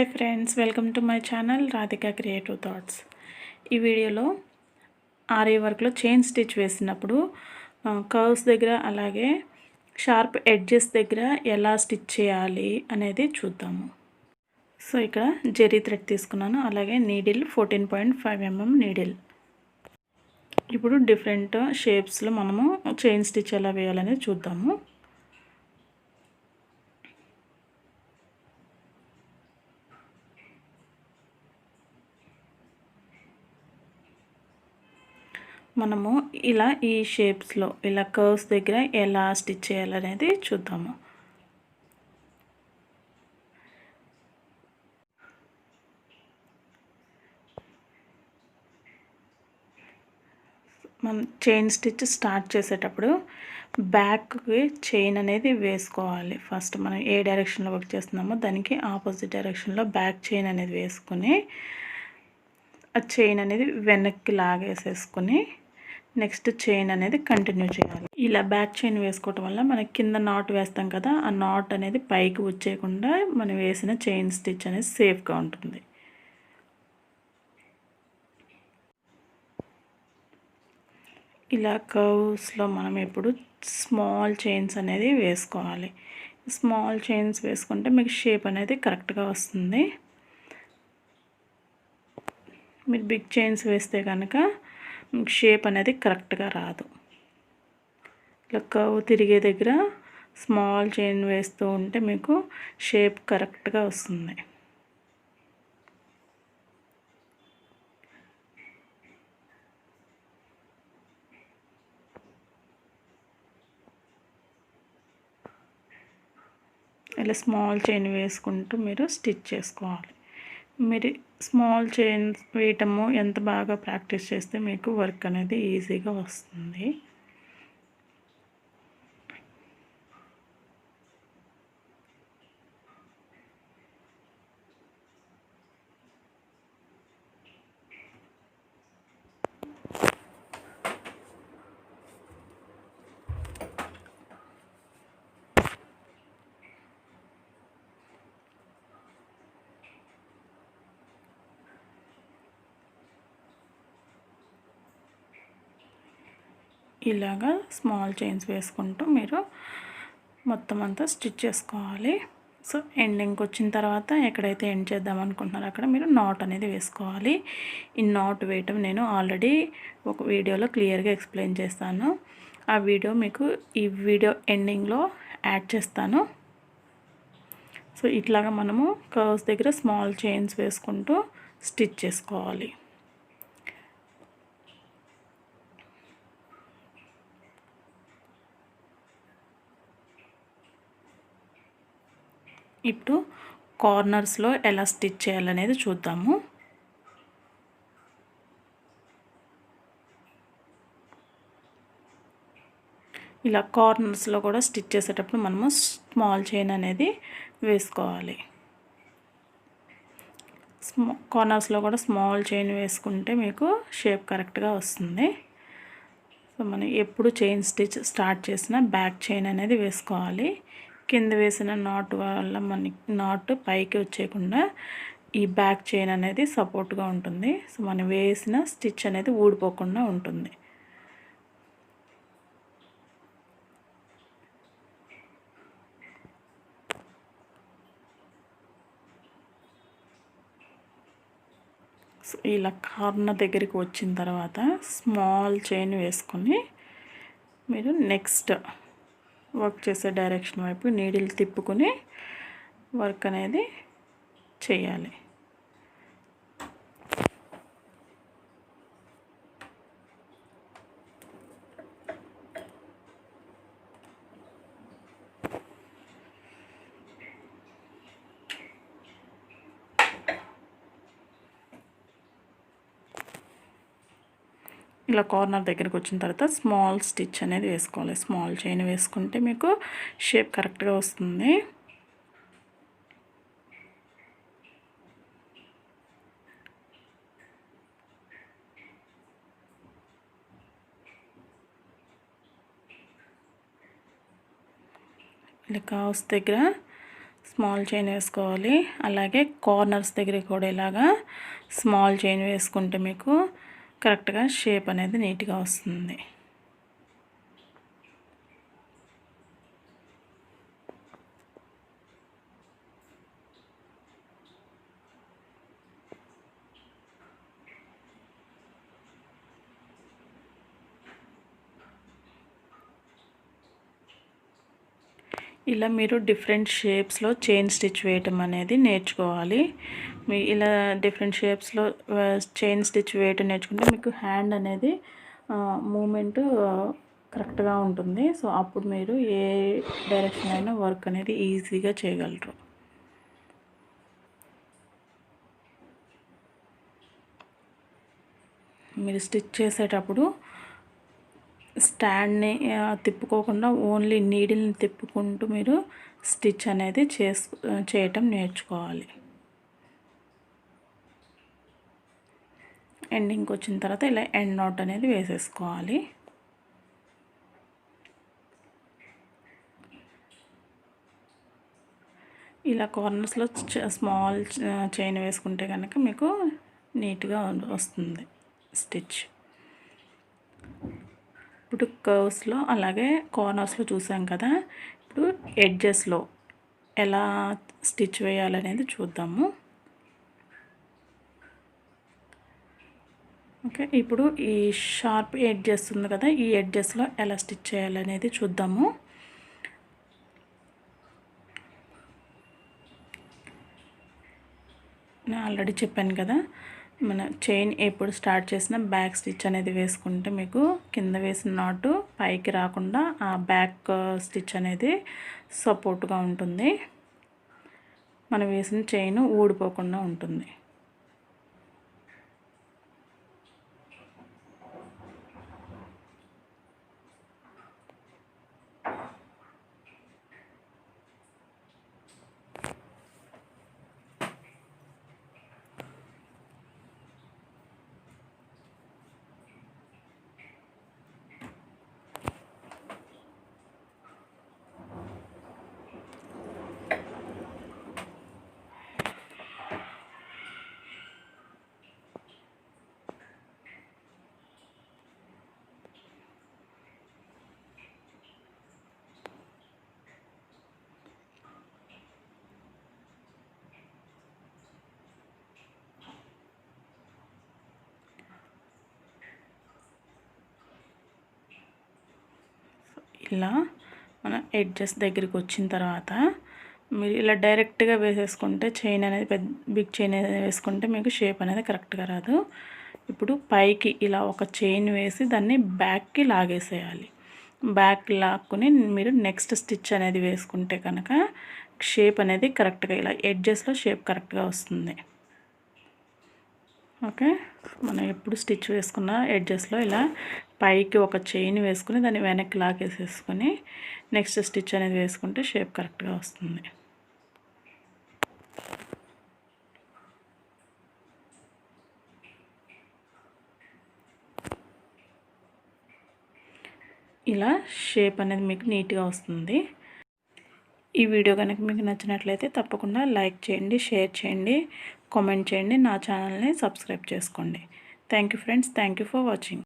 Hi friends, welcome to my channel Radhika creative thoughts. ఈ వీడియోలో ary వర్క్లో చైన్ స్టిచ్ వేసినప్పుడు కర్వ్స్ దగ్గర అలాగే షార్ప్ ఎడ్జెస్ దగ్గర ఎలా స్టిచ్ చేయాలి అనేది చూద్దాము. సో ఇక్కడ జెరీ థ్రెడ్ తీసుకున్నాను, అలాగే నీడిల్ 14.5 mm నీడిల్. ఇప్పుడు డిఫరెంట్ షేప్స్లో మనము చైన్ స్టిచ్ ఎలా వేయాలనేది చూద్దాము. మనము ఇలా ఈ షేప్స్లో ఇలా కర్వ్స్ దగ్గర ఎలా స్టిచ్ చేయాలనేది చూద్దాము. మనం చైన్ స్టిచ్ స్టార్ట్ చేసేటప్పుడు బ్యాక్కి చైన్ అనేది వేసుకోవాలి. ఫస్ట్ మనం ఏ డైరెక్షన్లో వర్క్ చేస్తున్నామో దానికి ఆపోజిట్ డైరెక్షన్లో బ్యాక్ చైన్ అనేది వేసుకొని ఆ చైన్ అనేది వెనక్కి లాగేసేసుకొని నెక్స్ట్ చైన్ అనేది కంటిన్యూ చేయాలి. ఇలా బ్యాక్ చైన్ వేసుకోవటం వల్ల మనకి కింద నాట్ వేస్తాం కదా, ఆ నాట్ అనేది పైకి వచ్చేయకుండా మనం వేసిన చైన్ స్టిచ్ అనేది సేఫ్గా ఉంటుంది. ఇలా కర్వ్స్లో మనం ఎప్పుడు స్మాల్ చైన్స్ అనేది వేసుకోవాలి. స్మాల్ చైన్స్ వేసుకుంటే మీకు షేప్ అనేది కరెక్ట్గా వస్తుంది. మీరు బిగ్ చైన్స్ వేస్తే కనుక షేప్ అనేది కరెక్ట్గా రాదు. ఇలా కర్వ్ తిరిగే దగ్గర స్మాల్ చైన్ వేస్తూ ఉంటే మీకు షేప్ కరెక్ట్గా వస్తుంది. ఇలా స్మాల్ చైన్ వేసుకుంటూ మీరు స్టిచ్ చేసుకోవాలి. మీరు స్మాల్ చైన్ వేయటము ఎంత బాగా ప్రాక్టీస్ చేస్తే మీకు వర్క్ అనేది ఈజీగా వస్తుంది. ఇలాగా స్మాల్ చైన్స్ వేసుకుంటూ మీరు మొత్తం అంతా స్టిచ్ చేసుకోవాలి. సో ఎండింగ్కి వచ్చిన తర్వాత ఎక్కడైతే ఎండ్ చేద్దాం అనుకుంటున్నారో అక్కడ మీరు నాట్ అనేది వేసుకోవాలి. ఈ నాట్ వేయటం నేను ఆల్రెడీ ఒక వీడియోలో క్లియర్గా ఎక్స్ప్లెయిన్ చేస్తాను. ఆ వీడియో మీకు ఈ వీడియో ఎండింగ్లో యాడ్ చేస్తాను. సో ఇట్లాగా మనము కర్వ్స్ దగ్గర స్మాల్ చైన్స్ వేసుకుంటూ స్టిచ్ చేసుకోవాలి. ఇప్పుడు కార్నర్స్లో ఎలా స్టిచ్ చేయాలనేది చూద్దాము. ఇలా కార్నర్స్లో కూడా స్టిచ్ చేసేటప్పుడు మనము స్మాల్ చైన్ అనేది వేసుకోవాలి. కార్నర్స్లో కూడా స్మాల్ చైన్ వేసుకుంటే మీకు షేప్ కరెక్ట్గా వస్తుంది. సో మనం ఎప్పుడు చైన్ స్టిచ్ స్టార్ట్ చేసినా బ్యాక్ చైన్ అనేది వేసుకోవాలి. కింద వేసిన నాట్ వల్ల మనకి నాట్ పైకి వచ్చేయకుండా ఈ బ్యాక్ చైన్ అనేది సపోర్ట్గా ఉంటుంది. సో మనం వేసిన స్టిచ్ అనేది ఊడిపోకుండా ఉంటుంది. సో ఇలా కార్నర్ దగ్గరికి వచ్చిన తర్వాత స్మాల్ చైన్ వేసుకొని మీరు నెక్స్ట్ వర్క్ చేసే డైరెక్షన్ వైపు నీడిల్ తిప్పుకొని వర్క్ అనేది చేయాలి. ఇలా కార్నర్ దగ్గరికి వచ్చిన తర్వాత స్మాల్ స్టిచ్ అనేది వేసుకోవాలి. స్మాల్ చైన్ వేసుకుంటే మీకు షేప్ కరెక్ట్గా వస్తుంది. ఇలా కర్వ్స్ దగ్గర స్మాల్ చైన్ వేసుకోవాలి. అలాగే కార్నర్స్ దగ్గర కూడా ఇలాగా స్మాల్ చైన్ వేసుకుంటే మీకు కరెక్ట్గా షేప్ అనేది నీట్గా వస్తుంది. ఇలా మీరు డిఫరెంట్ షేప్స్లో చైన్ స్టిచ్ వేయటం అనేది నేర్చుకోవాలి. మీ ఇలా డిఫరెంట్ షేప్స్లో చైన్ స్టిచ్ వేయటం నేర్చుకుంటే మీకు హ్యాండ్ అనేది మూమెంట్ కరెక్ట్గా ఉంటుంది. సో అప్పుడు మీరు ఏ డైరెక్షన్ అయినా వర్క్ అనేది ఈజీగా చేయగలరు. మీరు స్టిచ్ చేసేటప్పుడు స్టాండ్ని తిప్పుకోకుండా ఓన్లీ నీడిల్ని తిప్పుకుంటూ మీరు స్టిచ్ అనేది చేయటం నేర్చుకోవాలి. ఎండింగ్కి వచ్చిన తర్వాత ఇలా ఎండ్ నాట్ అనేది వేసేసుకోవాలి. ఇలా కార్నర్స్లో స్మాల్ చైన్ వేసుకుంటే కనుక మీకు నీట్గా వస్తుంది స్టిచ్. ఇప్పుడు కర్వ్స్లో అలాగే కార్నర్స్లో చూసాం కదా, ఇప్పుడు ఎడ్జెస్లో ఎలా స్టిచ్ వేయాలనేది చూద్దాము. ఓకే, ఇప్పుడు ఈ షార్ప్ ఎడ్జెస్ ఉంది కదా, ఈ ఎడ్జెస్లో ఎలా స్టిచ్ చేయాలనేది చూద్దాము. నేను ఆల్రెడీ చెప్పాను కదా, మన చైన్ ఎప్పుడు స్టార్ట్ చేసినా బ్యాక్ స్టిచ్ అనేది వేసుకుంటే మీకు కింద వేసిన నాటు పైకి రాకుండా ఆ బ్యాక్ స్టిచ్ అనేది సపోర్ట్గా ఉంటుంది. మనం వేసిన చైన్ ఊడిపోకుండా ఉంటుంది. ఇలా మన ఎడ్జెస్ దగ్గరికి వచ్చిన తర్వాత మీరు ఇలా డైరెక్ట్గా వేసేసుకుంటే చైన్ అనేది బిగ్ చైన్ అనేది వేసుకుంటే మీకు షేప్ అనేది కరెక్ట్గా రాదు. ఇప్పుడు పైకి ఇలా ఒక చైన్ వేసి దాన్ని బ్యాక్కి లాగేసేయాలి. బ్యాక్ లాక్కుని మీరు నెక్స్ట్ స్టిచ్ అనేది వేసుకుంటే కనుక షేప్ అనేది కరెక్ట్గా ఇలా ఎడ్జెస్లో షేప్ కరెక్ట్గా వస్తుంది. ఓకే, మనం ఎప్పుడు స్టిచ్ వేసుకున్న ఎడ్జెస్లో ఇలా పైకి ఒక చైన్ వేసుకుని దాన్ని వెనక్కి లాగేసేసుకొని నెక్స్ట్ స్టిచ్ అనేది వేసుకుంటే షేప్ కరెక్ట్గా వస్తుంది. ఇలా షేప్ అనేది మీకు నీట్గా వస్తుంది. ఈ వీడియో కనుక మీకు నచ్చినట్లయితే తప్పకుండా లైక్ చేయండి, షేర్ చేయండి, కామెంట్ చేయండి, నా ఛానల్ని సబ్స్క్రైబ్ చేసుకోండి. Thank you friends, thank you for watching.